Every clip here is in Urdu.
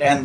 10।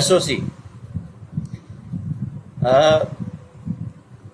SOC।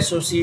SOC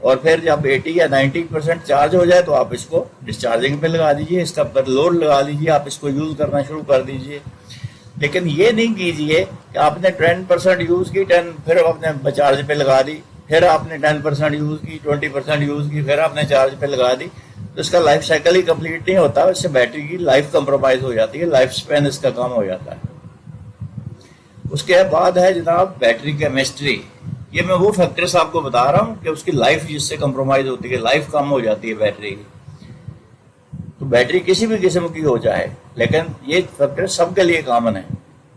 اور پھر جب 80 یا 90% چارج ہو جائے تو آپ اس کو ڈسچارجنگ پہ لگا دیجئے، اس کا پر لوڈ لگا لیجئے، آپ اس کو یوز کرنا شروع کر دیجئے۔ لیکن یہ نہیں کیجئے کہ آپ نے 10% یوز کی، پھر آپ نے چارج پہ لگا دی، پھر آپ نے 10% یوز کی، 20% یوز کی، پھر آپ نے چارج پہ لگا دی، تو اس کا لائف سائیکل ہی کمپلیٹ نہیں ہوتا، اس سے بیٹری کی لائف کمپرومائز ہو جاتی ہے، لائف سپین اس کا کم ہو جاتا ہے۔ اس کے بعد ہے جناب بیٹری کیمسٹری۔ یہ میں وہ فیکٹرز آپ کو بتا رہا ہوں کہ اس کی لائف جس سے کمپرومائز ہوتی ہے، لائف کم ہو جاتی ہے بیٹری کی۔ تو بیٹری کسی بھی قسم کی ہو جائے، لیکن یہ فیکٹر سب کے لیے کامن ہے۔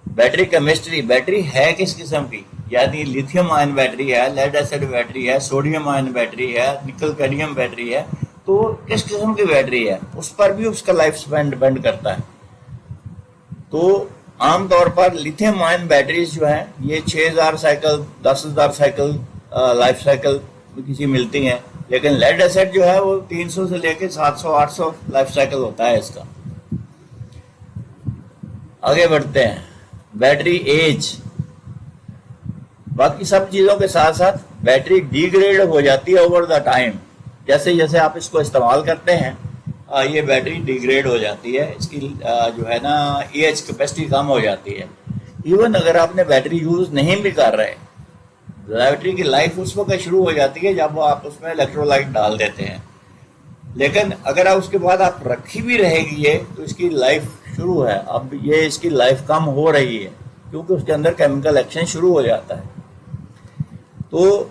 بیٹری کیمسٹری، بیٹری ہے کس قسم کی، یعنی لیتھیم آئن بیٹری ہے، لیڈ ایسڈ بیٹری ہے، سوڈیم آئن بیٹری ہے، نکل کیڈیم بیٹری ہے، تو کس قسم کی بیٹری ہے اس پر بھی اس کا لائف سپین ڈیپینڈ کرتا ہے۔ تو عام طور پر لیتھیم آئن بیٹریز جو ہیں یہ 6000 سائیکل، 10,000 سائیکل لائف سائیکل کسی ملتی ہیں، لیکن لیڈ ایسڈ جو ہے وہ 300 سے لے کے 700 800 لائف سائیکل ہوتا ہے اس کا۔ آگے بڑھتے ہیں، بیٹری ایج۔ باقی سب چیزوں کے ساتھ ساتھ بیٹری ڈی گریڈ ہو جاتی ہے اوور دا ٹائم، جیسے جیسے آپ اس کو استعمال کرتے ہیں یہ بیٹری ڈی گریڈ ہو جاتی ہے، اس کی جو ہے نا ایچ کیپیسٹی کم ہو جاتی ہے۔ ایون اگر آپ نے بیٹری یوز نہیں بھی کر رہے، بیٹری کی لائف اس وقت شروع ہو جاتی ہے جب وہ آپ اس میں الیکٹرولائٹ ڈال دیتے ہیں، لیکن اگر اس کے بعد آپ رکھی بھی رہے گی یہ، تو اس کی لائف شروع ہے، اب یہ اس کی لائف کم ہو رہی ہے کیونکہ اس کے اندر کیمیکل ایکشن شروع ہو جاتا ہے۔ تو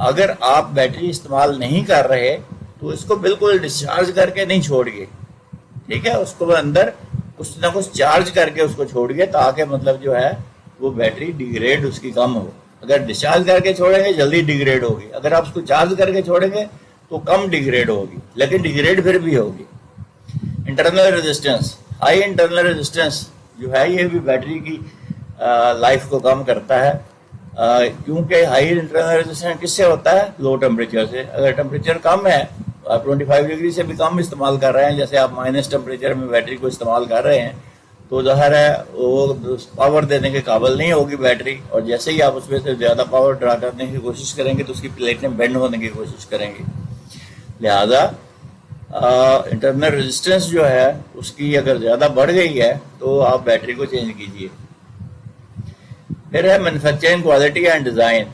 اگر آپ بیٹری استعمال نہیں کر رہے تو اس کو بالکل ڈسچارج کر کے نہیں چھوڑیے، ٹھیک ہے، اس کو اندر کچھ نہ کچھ چارج کر کے اس کو چھوڑیے، تاکہ مطلب جو ہے وہ بیٹری ڈی گریڈ اس کی کم ہو۔ اگر ڈسچارج کر کے چھوڑیں گے جلدی ڈی گریڈ ہوگی، اگر آپ اس کو چارج کر کے چھوڑیں گے تو کم ڈی گریڈ ہوگی، لیکن ڈی گریڈ پھر بھی ہوگی۔ Internal resistance, high internal resistance جو ہے یہ بھی بیٹری کی لائف کو کم کرتا ہے، کیونکہ ہائی انٹرنل ریزسٹنس کس سے ہوتا ہے؟ لو ٹمپریچر سے۔ اگر ٹمپریچر کم ہے، آپ 25 ڈگری سے بھی کم استعمال کر رہے ہیں، جیسے آپ مائنس ٹمپریچر میں بیٹری کو استعمال کر رہے ہیں، تو ظاہر ہے وہ پاور دینے کے قابل نہیں ہوگی بیٹری، اور جیسے ہی آپ اس میں سے زیادہ پاور ڈرا کرنے کی کوشش کریں گے تو اس کی پلیٹیں بینڈ ہونے کی کوشش کریں گے۔ لہذا انٹرنل ریزسٹنس جو ہے اس کی اگر زیادہ بڑھ گئی ہے تو آپ بیٹری کو چینج کیجئے۔ پھر ہے مینوفیکچرنگ کوالٹی اینڈ ڈیزائن۔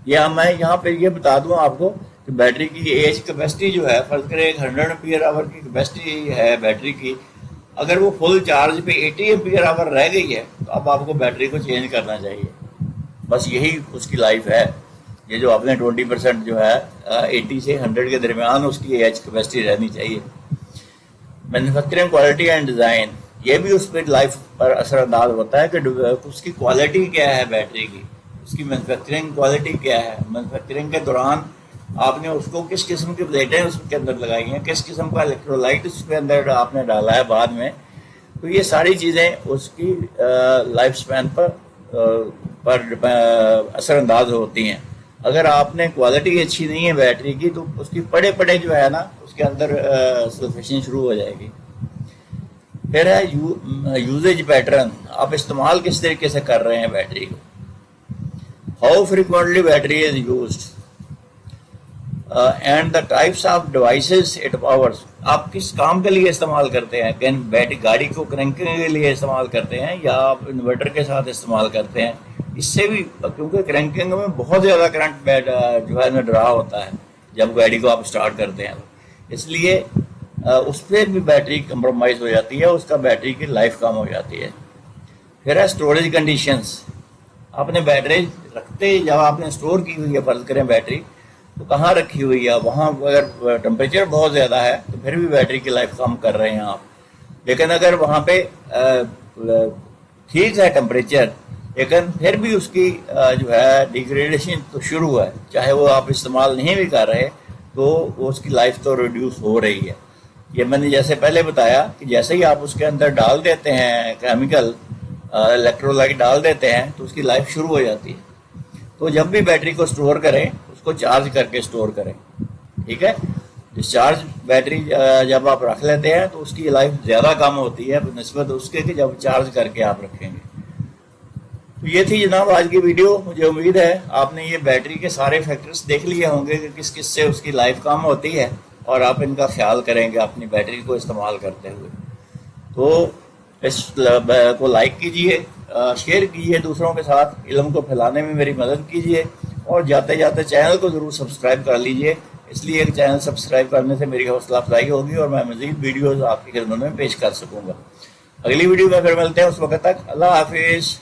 یہ میں یہاں پہ یہ بتا دوں آپ کو کہ بیٹری کی ایج کیپیسٹی جو ہے، فرض کریں 100 ایمپیئر آور کی کیپیسٹی ہے بیٹری کی، اگر وہ فل چارج پہ 80 ایمپیئر آور رہ گئی ہے تو اب آپ کو بیٹری کو چینج کرنا چاہیے، بس یہی اس کی لائف ہے۔ یہ جو آپ نے 20% جو ہے 80 سے 100 کے درمیان اس کی ایج کیپیسٹی رہنی چاہیے۔ مینوفیکچرنگ کوالٹی اینڈ ڈیزائن، یہ بھی اس پہ لائف پر اثر انداز ہوتا ہے کہ اس کی کوالٹی کیا ہے بیٹری کی، اس کی مینوفیکچرنگ کوالٹی کیا ہے، مینوفیکچرنگ کے دوران آپ نے اس کو کس قسم کی پلیٹیں اس کے اندر لگائی ہیں، کس قسم کا الیکٹرولائٹ اس کے اندر آپ نے ڈالا ہے بعد میں، تو یہ ساری چیزیں اس کی لائف سپین پر اثر انداز ہوتی ہیں۔ اگر آپ نے کوالٹی اچھی نہیں ہے بیٹری کی تو اس کی پڑے جو ہے نا اس کے اندر سلفیشن شروع ہو جائے گی۔ پھر ہے یوزیج پیٹرن، آپ استعمال کس طریقے سے کر رہے ہیں بیٹری کو، how frequently battery is used and the types of devices it powers, آپ کس کام کے لیے استعمال کرتے ہیں، بیٹری گاڑی کو کرنکنگ کے لیے استعمال کرتے ہیں یا آپ انورٹر کے ساتھ استعمال کرتے ہیں، اس سے بھی کیونکہ کرنکنگ میں بہت زیادہ کرنٹ جو ہے ڈرا ہوتا ہے جب گاڑی کو آپ اسٹارٹ کرتے ہیں، اس لیے اس پہ بھی بیٹری کمپرومائز ہو جاتی ہے، اس کا بیٹری کی لائف کم ہو جاتی ہے۔ پھر ہے اسٹوریج کنڈیشنز، آپ نے بیٹری رکھتے جب آپ نے اسٹور کی ہوئی ہے، فرض کریں بیٹری تو کہاں رکھی ہوئی ہے، وہاں اگر ٹمپریچر بہت زیادہ ہے تو پھر بھی بیٹری کی لائف کم کر رہے ہیں آپ، لیکن اگر وہاں پہ ٹھیک ہے ٹمپریچر، لیکن پھر بھی اس کی جو ہے ڈیگریڈیشن تو شروع ہے، چاہے وہ آپ استعمال نہیں بھی کر رہے تو اس کی لائف تو ریڈیوس ہو رہی ہے۔ یہ میں نے جیسے پہلے بتایا کہ جیسے ہی آپ اس کے اندر ڈال دیتے ہیں کیمیکل الیکٹرولائٹ ڈال دیتے ہیں تو اس کی لائف شروع ہو جاتی ہے۔ تو جب بھی بیٹری کو سٹور کریں اس کو چارج کر کے سٹور کریں، ٹھیک ہے، ڈسچارج بیٹری جب آپ رکھ لیتے ہیں تو اس کی لائف زیادہ کم ہوتی ہے بنسبت اس کے کہ جب چارج کر کے آپ رکھیں گے۔ تو یہ تھی جناب آج کی ویڈیو. مجھے امید ہے آپ نے یہ بیٹری کے سارے فیکٹرز دیکھ لیے ہوں گے کہ کس کس سے اس کی لائف کم ہوتی ہے اور آپ ان کا خیال کریں گے اپنی بیٹری کو استعمال کرتے ہوئے. تو اس کو لائک کیجئے، شیئر کیجئے دوسروں کے ساتھ، علم کو پھیلانے میں میری مدد کیجئے، اور جاتے جاتے چینل کو ضرور سبسکرائب کر لیجئے. اس لیے ایک چینل سبسکرائب کرنے سے میری حوصلہ افزائی ہوگی اور میں مزید ویڈیوز آپ کی خدمت میں پیش کر سکوں گا. اگلی ویڈیو میں پھر ملتے ہیں، اس وقت تک اللہ حافظ.